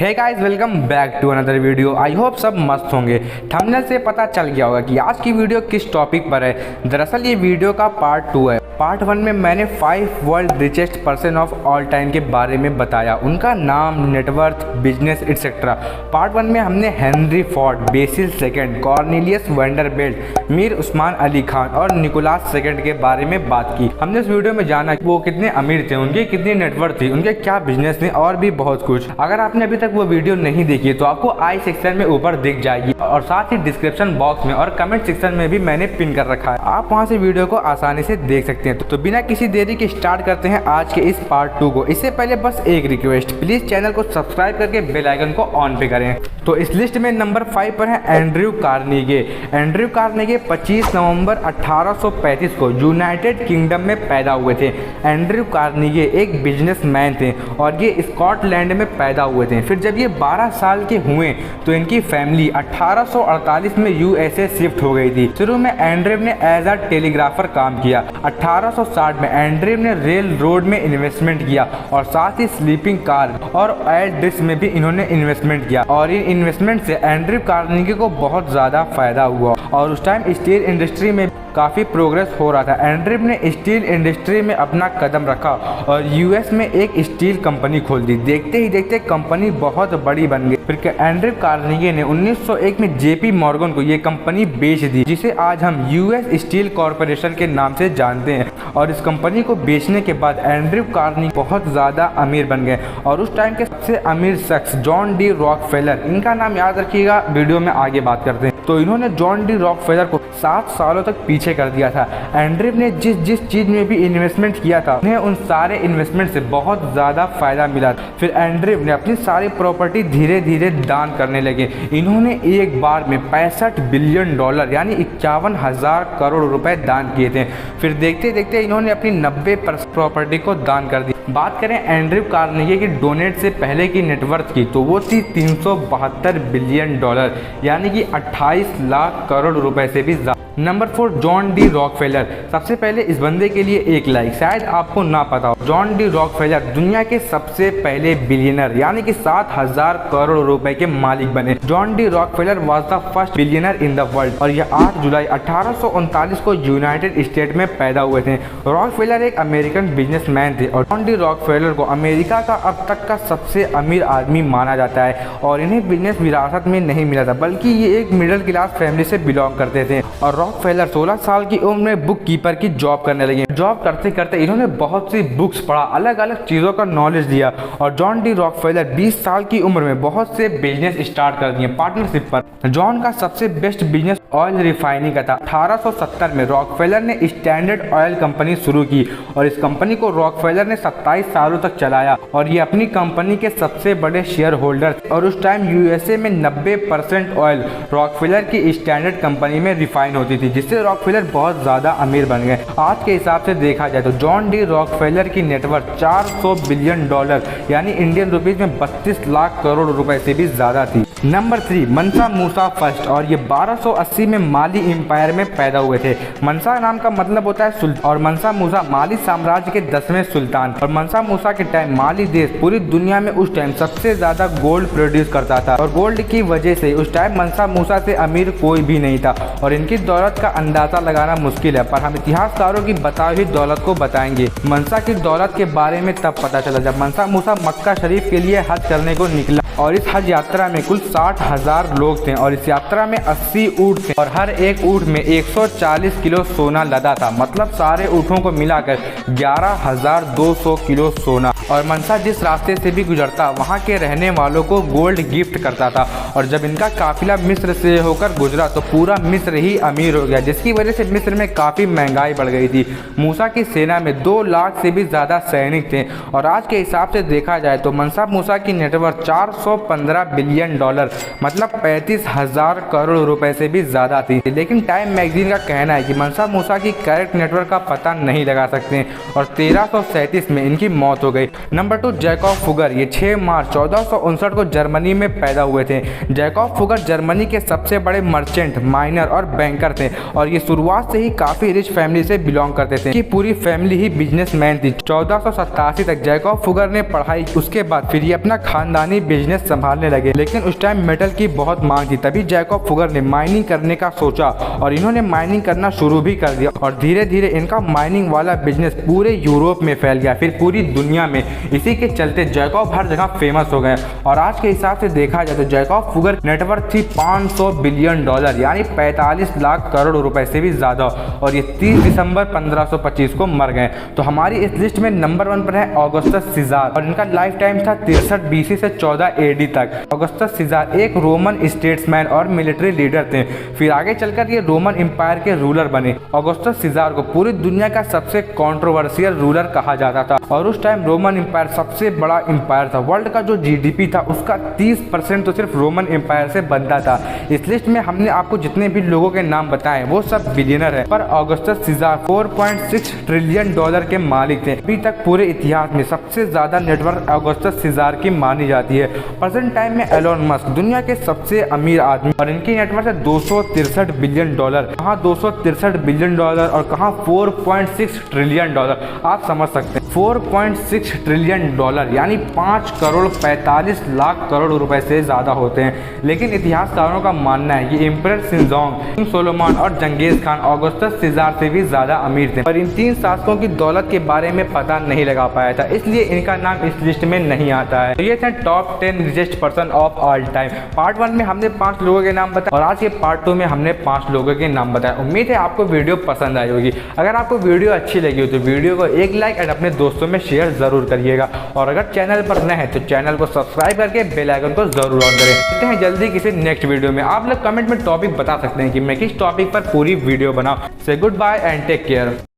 Hey guys, welcome back to another video. I hope सब मस्त होंगे। थंबनेल से पता चल गया होगा कि आज की वीडियो किस टॉपिक पर है। दरअसल ये वीडियो का पार्ट 2 है। पार्ट 1 में मैंने 5 world richest person of all time के बारे में बताया, उनका नाम, नेटवर्थ, बिजनेस एक्सेट्रा। पार्ट 1 में हमने Henry Ford, BECIL second, Cornelius Vanderbilt, Mir Usman Ali Khan और निकोलास सेकंड के बारे में बात की। हमने इस वीडियो में जाना कि वो कितने अमीर थे, उनकी कितनी नेटवर्थ थी, उनके क्या बिजनेस थे और भी बहुत कुछ। अगर आपने अभी तक वो वीडियो नहीं देखी है तो आपको आई सेक्शन में ऊपर दिख जाएगी और साथ ही डिस्क्रिप्शन बॉक्स में और कमेंट सेक्शन में भी मैंने पिन कर रखा है, आप वहाँ से वीडियो को आसानी से देख सकते हैं। तो बिना किसी देरी के स्टार्ट करते हैं आज के इस पार्ट 2 को। इससे पहले बस एक रिक्वेस्ट, प्लीज चैनल को सब्सक्राइब करके बेल आइकन को ऑन पे करें। तो इस लिस्ट में नंबर 5 पर है एंड्रयू कार्नेगी। एंड्रयू कार्नेगी 25 नवंबर 1835 को यूनाइटेड किंगडम में पैदा हुए थे। एंड्रयू कार्नेगी एक बिजनेसमैन थे और ये स्कॉटलैंड में पैदा हुए थे। फिर जब ये 12 साल के हुए तो इनकी फैमिली 1848 में यूएसए शिफ्ट हो गई थी। शुरू में एंड्रयू ने एज अ टेलीग्राफर काम किया। 1860 में एंड्रयू ने रेल रोड में इन्वेस्टमेंट किया और साथ ही स्लीपिंग कार और ऑयल ड्रिल्स में भी इन्होंने इन्वेस्टमेंट किया और इन इन्वेस्टमेंट से एंड्रयू कार्नेगी को बहुत ज़्यादा फायदा हुआ और उस टाइम स्टील इंडस्ट्री में काफ़ी प्रोग्रेस हो रहा था। एंड्रयू ने स्टील इंडस्ट्री में अपना कदम रखा और यूएस में एक स्टील कंपनी खोल दी। देखते ही देखते कंपनी बहुत बड़ी बन गई। फिर एंड्रयू कार्नेगी ने 1901 में जेपी मॉर्गन को ये कंपनी बेच दी, जिसे आज हम यूएस स्टील कॉरपोरेशन के नाम से जानते हैं। और इस कंपनी को बेचने के बाद एंड्रयू कार्नेगी बहुत ज़्यादा अमीर बन गए और उस टाइम के सबसे अमीर शख्स जॉन डी रॉकफेलर, इनका नाम याद रखिएगा, वीडियो में आगे बात करते हैं। तो इन्होंने जॉन डी रॉकफेलर को 7 सालों तक पीछे कर दिया था। एंड्रयू ने जिस चीज़ में भी इन्वेस्टमेंट किया था उन्हें उन सारे इन्वेस्टमेंट से बहुत ज़्यादा फायदा मिला। फिर एंड्रयू ने अपनी सारी प्रॉपर्टी धीरे धीरे दान करने लगे। इन्होंने एक बार में $65 बिलियन यानी 51,000 करोड़ रुपए दान किए थे। फिर देखते देखते इन्होंने अपनी 90% प्रॉपर्टी को दान कर दी। बात करें एंड्रयू कार्नेगी की डोनेट से पहले की नेटवर्थ की, तो वो थी $372 बिलियन यानी कि 28 लाख करोड़ रुपए से भी ज़्यादा। Number 4 John D Rockefeller. सबसे पहले इस बंदे के लिए एक लाइक, शायद आपको ना पता हो, जॉन डी रॉकफेलर दुनिया के सबसे पहले बिलियनर यानी कि 7,000 करोड़ रुपए के मालिक बने। John D Rockefeller was the first billionaire in the world और यह 8 जुलाई 1839 को यूनाइटेड स्टेट में पैदा हुए थे। रॉकफेलर एक अमेरिकन बिजनेसमैन थे और जॉन डी रॉकफेलर को अमेरिका का अब तक का सबसे अमीर आदमी माना जाता है और इन्हें बिजनेस विरासत में नहीं मिला था, बल्कि ये एक मिडिल क्लास फैमिली से बिलोंग करते थे। और रॉकफेलर 16 साल की उम्र में बुक कीपर की जॉब करने लगे। जॉब करते करते इन्होंने बहुत सी बुक्स पढ़ा, अलग अलग चीज़ों का नॉलेज लिया और जॉन डी रॉकफेलर 20 साल की उम्र में बहुत से बिजनेस स्टार्ट कर दिए पार्टनरशिप पर। जॉन का सबसे बेस्ट बिजनेस ऑयल रिफाइनिंग का था। 1870 में रॉकफेलर ने स्टैंडर्ड ऑयल कंपनी शुरू की और इस कंपनी को रॉकफेलर ने 27 सालों तक चलाया और ये अपनी कंपनी के सबसे बड़े शेयर होल्डर थे। और उस टाइम यूएसए में 90% ऑयल रॉकफेलर की स्टैंडर्ड कंपनी में रिफाइन होती थी, जिससे रॉकफेलर बहुत ज़्यादा अमीर बन गए। आज के हिसाब से देखा जाए तो जॉन डी रॉकफेलर की नेटवर्थ $400 बिलियन यानी इंडियन रुपीज में 32 लाख करोड़ रुपए से भी ज़्यादा थी। नंबर 3 मनसा मूसा फर्स्ट और ये 1280 में माली एम्पायर में पैदा हुए थे। मनसा नाम का मतलब होता है सुल्तान और मनसा मूसा माली साम्राज्य के 10वें सुल्तान। और मनसा मूसा के टाइम माली देश पूरी दुनिया में उस टाइम सबसे ज़्यादा गोल्ड प्रोड्यूस करता था और गोल्ड की वजह से उस टाइम मनसा मूसा से अमीर कोई भी नहीं था और इनकी दौलत का अंदाजा लगाना मुश्किल है, पर हम इतिहासकारों की बताई हुई दौलत को बताएंगे। मनसा की दौलत के बारे में तब पता चला जब मनसा मूसा मक्का शरीफ के लिए हज करने को निकला और इस हज यात्रा में कुल 60,000 लोग थे और इस यात्रा में 80 ऊँट थे और हर एक ऊँट में 140 किलो सोना लदा था, मतलब सारे ऊँटों को मिलाकर 11,200 किलो सोना। और मनसा जिस रास्ते से भी गुजरता वहाँ के रहने वालों को गोल्ड गिफ्ट करता था और जब इनका काफिला मिस्र से होकर गुजरा तो पूरा मिस्र ही अमीर हो गया, जिसकी वजह से मिस्र में काफ़ी महंगाई बढ़ गई थी। मूसा की सेना में 2 लाख से भी ज़्यादा सैनिक थे और आज के हिसाब से देखा जाए तो मनसा मूसा की नेटवर्थ $415 बिलियन मतलब 35,000 करोड़ रुपए से भी ज़्यादा थी। लेकिन टाइम मैगजीन का कहना है कि मनसा मूसा की करेक्ट नेटवर्थ का पता नहीं लगा सकते और 1337 में इनकी मौत हो गई। Number 2 Jacob Fugger. ये 6 मार्च 1459 को जर्मनी में पैदा हुए थे। जैकब फुगर जर्मनी के सबसे बड़े मर्चेंट, माइनर और बैंकर थे और ये शुरुआत से ही काफी रिच फैमिली से बिलोंग करते थे कि पूरी फैमिली ही बिजनेसमैन थी। 1487 तक जैकब फुगर ने पढ़ाई, उसके बाद फिर ये अपना खानदानी बिजनेस संभालने लगे, लेकिन उस टाइम मेटल की बहुत मांग थी। तभी जैकब फुगर ने माइनिंग करने का सोचा और इन्होंने माइनिंग करना शुरू भी कर दिया और धीरे धीरे इनका माइनिंग वाला बिजनेस पूरे यूरोप में फैल गया, फिर पूरी दुनिया में। इसी के चलते जैकब हर जगह फेमस हो गए और आज के हिसाब से देखा जाए तो जैकब फुगर नेटवर्थ थी $500 बिलियन यानी 45 लाख करोड़ रुपए से भी ज्यादा और ये 30 दिसंबर 1525 को मर गए। तो हमारी इस लिस्ट में नंबर 1 पर है ऑगस्टस सीजार और इनका लाइफ टाइम था 63 BC से 14 AD तक। ऑगस्टस सीजार एक रोमन स्टेट्समैन और मिलिट्री लीडर थे, फिर आगे चलकर ये रोमन एम्पायर के रूलर बने। ऑगस्टस सीजार को पूरी दुनिया का सबसे कंट्रोवर्शियल रूलर कहा जाता था और उस टाइम रोमन एम्पायर सबसे बड़ा एम्पायर था। वर्ल्ड का जो GDP था उसका 30% तो सिर्फ रोमन एम्पायर से बनता था। इस लिस्ट में हमने आपको जितने भी लोगों के नाम बताए वो सब बिलियनर है, पर ऑगस्टस सीजार $4.6 ट्रिलियन के मालिक थे। अभी तक पूरे इतिहास में सबसे ज्यादा नेटवर्थ ऑगस्टस सीजार की मानी जाती है। प्रेजेंट टाइम में एलोन मस्क दुनिया के सबसे अमीर आदमी और इनकी नेटवर्थ है $263 बिलियन। कहाँ 263 बिलियन और कहाँ 4.6 ट्रिलियन। आप समझ सकते हैं 4.6 ट्रिलियन यानी 5 करोड़ 45 लाख करोड़ रुपए से ज्यादा होते हैं। लेकिन इतिहासकारों का मानना है कि एम्परर सिंजोंग, किंग सोलोमन और जंगीज खान ऑगस्टस सीजार से भी ज्यादा अमीर थे, पर इन 3 शासकों की दौलत के बारे में पता नहीं लगा पाया था, इसलिए इनका नाम इस लिस्ट में नहीं आता है। तो ये थे top 10 richest person of all time. Part 1 में हमने 5 लोगों के नाम बताए और आज के पार्ट 2 में हमने 5 लोगों के नाम बताए। उम्मीद है आपको वीडियो पसंद आई होगी। अगर आपको वीडियो अच्छी लगी हो तो वीडियो को एक लाइक एंड अपने दोस्तों में शेयर जरूर करिएगा और अगर चैनल पर नए हैं तो चैनल को सब्सक्राइब करके बेल आइकन को जरूर ऑन करें। मिलते हैं जल्दी किसी नेक्स्ट वीडियो में। आप लोग कमेंट में टॉपिक बता सकते हैं कि मैं किस टॉपिक पर पूरी वीडियो बनाऊं। Say good bye and take care.